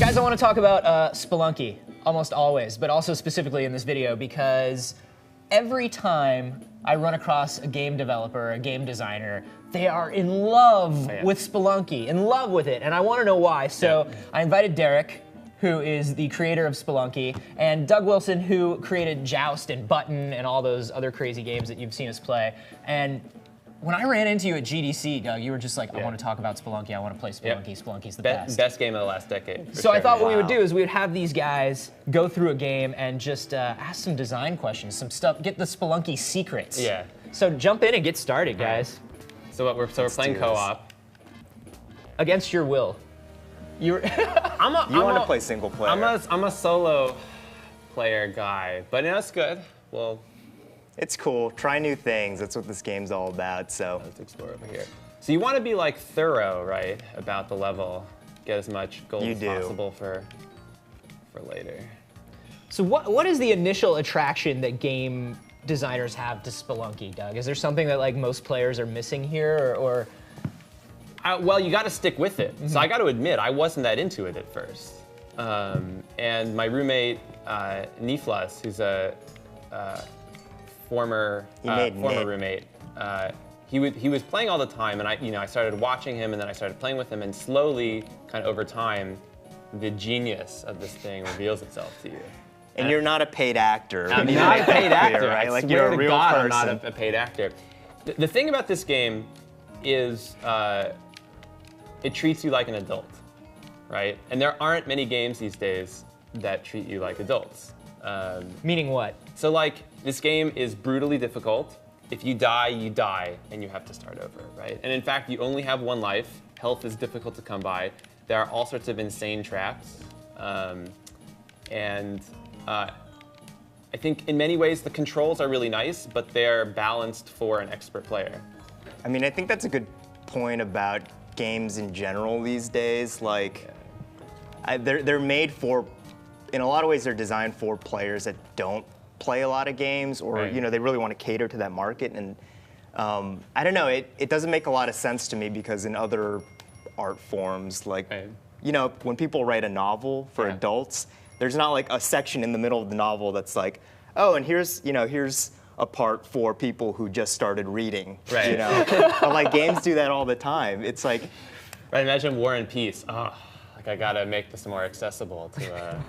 Guys, I want to talk about Spelunky, almost always, but also specifically in this video because every time I run across a game developer, a game designer, they are in love with Spelunky, in love with it, and I want to know why. So I invited Derek, who is the creator of Spelunky, and Doug Wilson, who created Joust and Button and all those other crazy games that you've seen us play. And when I ran into you at GDC, Doug, you were just like, I want to talk about Spelunky, I want to play Spelunky, Spelunky's the best. Best game of the last decade. So I thought what we would do is we would have these guys go through a game and just ask some design questions, some stuff, get the Spelunky secrets. Yeah. So jump in and get started, guys. So we're playing co-op. Against your will. You want to play single player. I'm a solo player guy, but that's good. Well, it's cool. Try new things. That's what this game's all about. So let's explore over here. So you want to be like thorough, right, about the level. Get as much gold as possible for later. So what is the initial attraction that game designers have to Spelunky, Doug? Is there something that like most players are missing here, or? Well, you got to stick with it. So I got to admit, I wasn't that into it at first. And my roommate, Niflas, who's a former roommate, he was playing all the time, and I started watching him, and then I started playing with him, and slowly, kind of over time, the genius of this thing reveals itself to you. And you're not a paid actor. I'm not a paid actor. Right? Like you're a real person. I'm not a paid actor. The thing about this game is it treats you like an adult, right? And there aren't many games these days that treat you like adults. Meaning what? So like, this game is brutally difficult. If you die, and you have to start over, right? And in fact, you only have one life. Health is difficult to come by. There are all sorts of insane traps. I think in many ways the controls are really nice, but they're balanced for an expert player. I mean, I think that's a good point about games in general these days. Like, they're made for, in a lot of ways, they're designed for players that don't play a lot of games, or they really want to cater to that market. And I don't know, it doesn't make a lot of sense to me because in other art forms, like when people write a novel for adults, there's not like a section in the middle of the novel that's like, oh, and here's a part for people who just started reading. Right. But like games do that all the time. It's like, right. Imagine War and Peace. Oh, like I gotta make this more accessible to.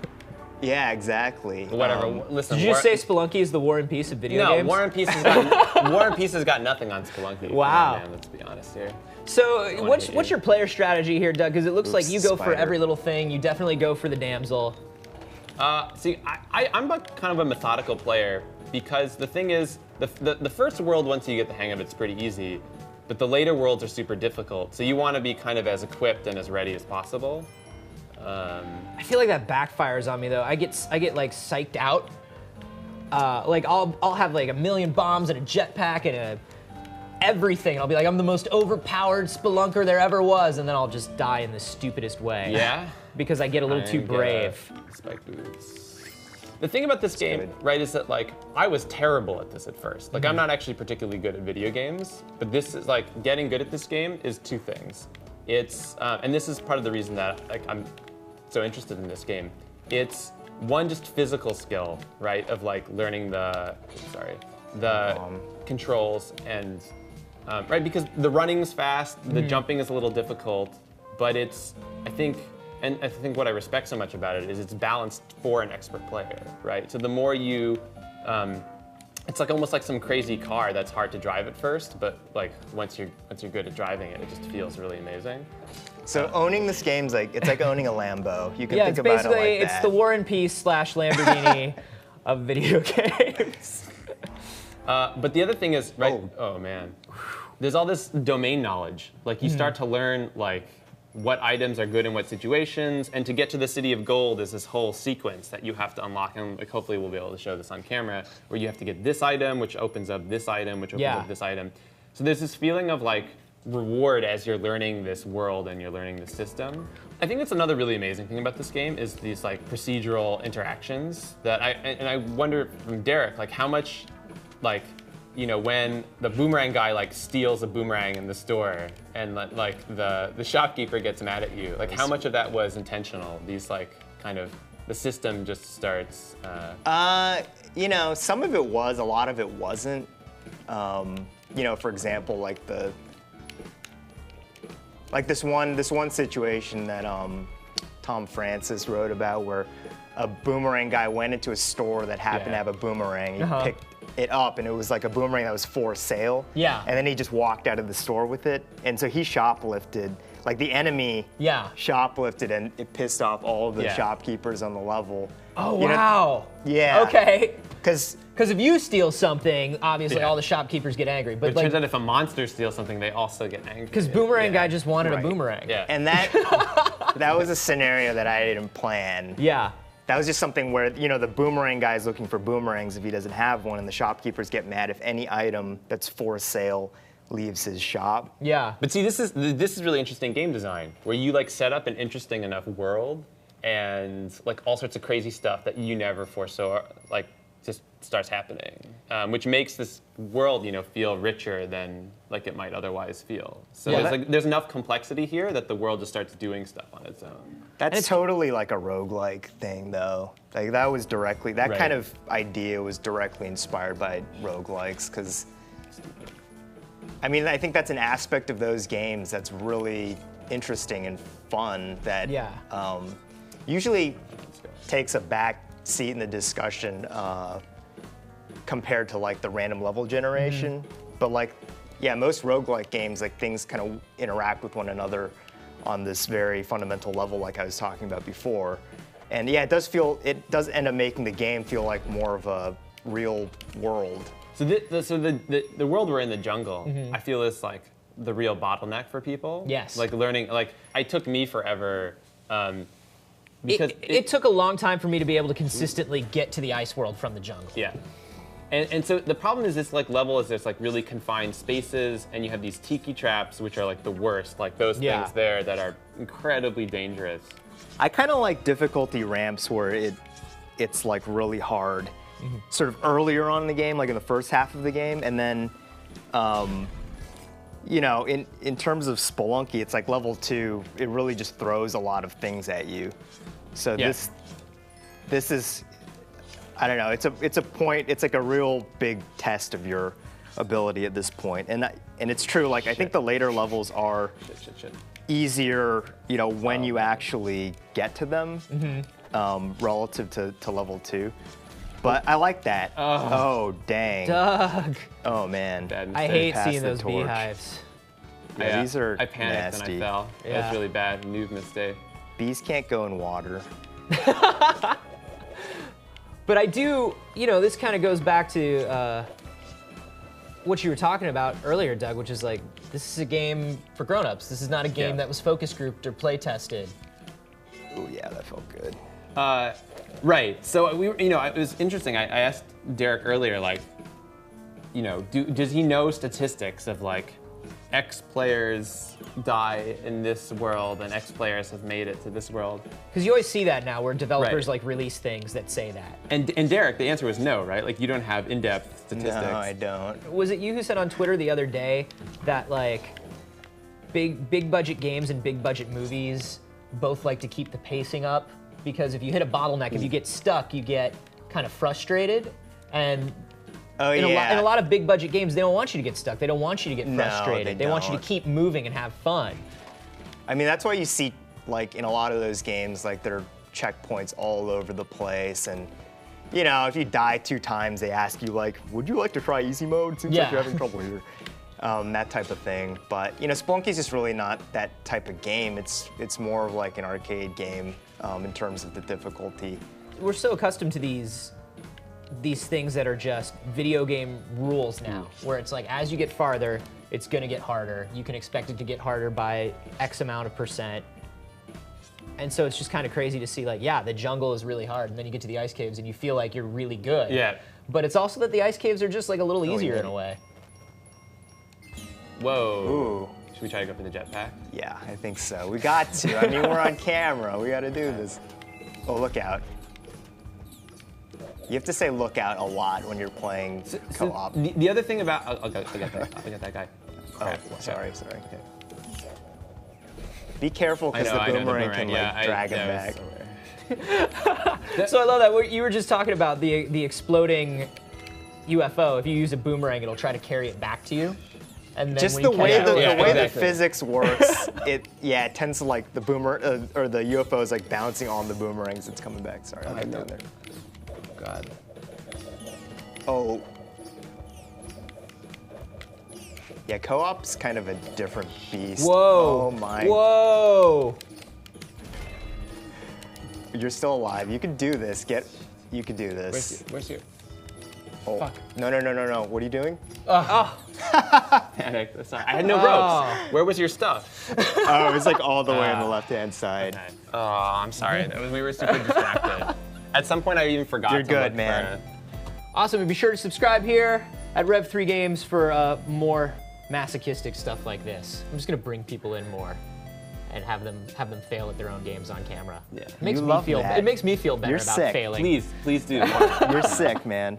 Yeah, exactly. Whatever. Listen. Did you just say Spelunky is the War and Peace of video games? No, War and Peace has got nothing on Spelunky. Wow. Man, let's be honest here. So what's your player strategy here, Doug? Because it looks like you go for every little thing. You definitely go for the damsel. See, I'm kind of a methodical player because the thing is, the first world, once you get the hang of it, it's pretty easy, but the later worlds are super difficult. So you want to be kind of as equipped and as ready as possible. I feel like that backfires on me though. I get like psyched out. Like I'll have like 1,000,000 bombs and a jetpack and everything. I'll be like, I'm the most overpowered spelunker there ever was, and then I'll just die in the stupidest way. Yeah? Because I get a little too brave. Spike boots. The thing about this game, right, is that like, I was terrible at this at first. Like, I'm not actually particularly good at video games, but this is like, getting good at this game is two things. It's, and this is part of the reason that like, I'm so interested in this game. It's one, just physical skill, right, of like learning the controls and, right, because the running's fast, the jumping is a little difficult, but it's, I think what I respect so much about it is it's balanced for an expert player, right? So the more you, it's like almost like some crazy car that's hard to drive at first, but like once you're good at driving it, it just feels really amazing. So owning this game's like, it's like owning a Lambo. You can think about it like that. Yeah, it's basically, it's the War and Peace / Lamborghini of video games. But the other thing is, right, oh man, there's all this domain knowledge. Like you start to learn like what items are good in what situations, and to get to the City of Gold is this whole sequence that you have to unlock, and like hopefully we'll be able to show this on camera, where you have to get this item, which opens up this item, which opens up this item. So there's this feeling of like reward as you're learning this world and you're learning the system. I think that's another really amazing thing about this game is these like procedural interactions that I wonder from Derek, like how much like when the boomerang guy like steals a boomerang in the store and like the shopkeeper gets mad at you, like how much of that was intentional? These like kind of the system just starts. Some of it was, a lot of it wasn't. For example, like this one situation that Tom Francis wrote about where a boomerang guy went into a store that happened to have a boomerang. He picked it up, and it was like a boomerang that was for sale. Yeah. And then he just walked out of the store with it. And so he shoplifted. Like the enemy shoplifted, and it pissed off all of the shopkeepers on the level. Oh, wow. Yeah. Okay. Because if you steal something, obviously all the shopkeepers get angry. But it turns out if a monster steals something, they also get angry. Because Boomerang Guy just wanted a boomerang. Yeah. And that was a scenario that I didn't plan. Yeah. That was just something where, the boomerang guy is looking for boomerangs if he doesn't have one, and the shopkeepers get mad if any item that's for sale leaves his shop. Yeah. But see, this is really interesting game design, where you like set up an interesting enough world and like all sorts of crazy stuff that you never foresaw, like just starts happening, which makes this world, feel richer than like it might otherwise feel. So there's enough complexity here that the world just starts doing stuff on its own. That's totally like a roguelike thing, though. Like that kind of idea was directly inspired by roguelikes, because I think that's an aspect of those games that's really interesting and fun that usually takes a back seat in the discussion compared to like the random level generation. But most roguelike games, like things kind of interact with one another on this very fundamental level, like I was talking about before. And it does end up making the game feel like more of a real world. So the world we're in, the jungle, I feel is like the real bottleneck for people. Yes. Like learning, like it took me forever. Because it took a long time for me to be able to consistently get to the ice world from the jungle. Yeah. And so the problem is this like level is there's like really confined spaces, and you have these tiki traps, which are like the worst, like those things there that are incredibly dangerous. I kind of like difficulty ramps where it's like really hard, sort of earlier on in the game, like in the first half of the game, and then, in terms of Spelunky, it's like level 2. It really just throws a lot of things at you. So this is, I don't know. It's a point. It's like a real big test of your ability at this point, and it's true. Like I think the later levels are easier, when you actually get to them, relative to level 2. But I like that. Oh dang. Doug. Oh man. I hate seeing those beehives. Yeah, these are I panicked nasty. and I fell. Yeah. That was really bad. Noob mistake. Bees can't go in water. But I do, this kind of goes back to what you were talking about earlier, Doug, which is like, this is a game for grown-ups. This is not a game that was focus grouped or play tested. Oh yeah, that felt good. Right. So it was interesting. I asked Derek earlier, like, does he know statistics of like X players die in this world and X players have made it to this world? Because you always see that now, where developers like release things that say that. And Derek, the answer was no, right? Like you don't have in-depth statistics. No, I don't. Was it you who said on Twitter the other day that like big budget games and big budget movies both like to keep the pacing up? Because if you hit a bottleneck, if you get stuck, you get kind of frustrated. And in a lot of big budget games, they don't want you to get stuck. They don't want you to get frustrated. They want you to keep moving and have fun. I mean, that's why you see, like, in a lot of those games, like, there are checkpoints all over the place. And, if you die 2 times, they ask you, like, would you like to try easy mode? Seems like you're having trouble here. That type of thing. But, Spelunky's just really not that type of game. It's more of like an arcade game in terms of the difficulty. We're so accustomed to these things that are just video game rules now, where it's like, as you get farther, it's gonna get harder. You can expect it to get harder by X amount of %. And so it's just kind of crazy to see, like, the jungle is really hard, and then you get to the ice caves and you feel like you're really good. Yeah. But it's also that the ice caves are just like a little easier in a way. Whoa. Ooh. Should we try to go for the jetpack? Yeah, I think so. We got to. I mean, we're on camera. We got to do this. Oh, look out. You have to say look out a lot when you're playing co-op. The other thing about I got that guy. Oh, sorry. Okay. Be careful because the boomerang can drag him back. So I love that. What you were just talking about, the exploding UFO. If you use a boomerang, it'll try to carry it back to you. And then just the way the physics works, it tends to like the or the UFO is like bouncing on the boomerangs. It's coming back. Sorry, I'll get down there. God. Oh. Yeah, co-op's kind of a different beast. Whoa. Oh my. Whoa. You're still alive. You can do this. You can do this. Where's your? Oh. Fuck. No. What are you doing? Panic. Sorry. I had no ropes. Where was your stuff? Oh, it was like all the way on the left-hand side. Okay. Oh, I'm sorry. We were super distracted. At some point, I even forgot. You're to good, look man. Awesome. And be sure to subscribe here at Rev3 Games for more masochistic stuff like this. I'm just gonna bring people in more and have them fail at their own games on camera. Yeah. It makes me feel better about failing. Please do. You're sick, man.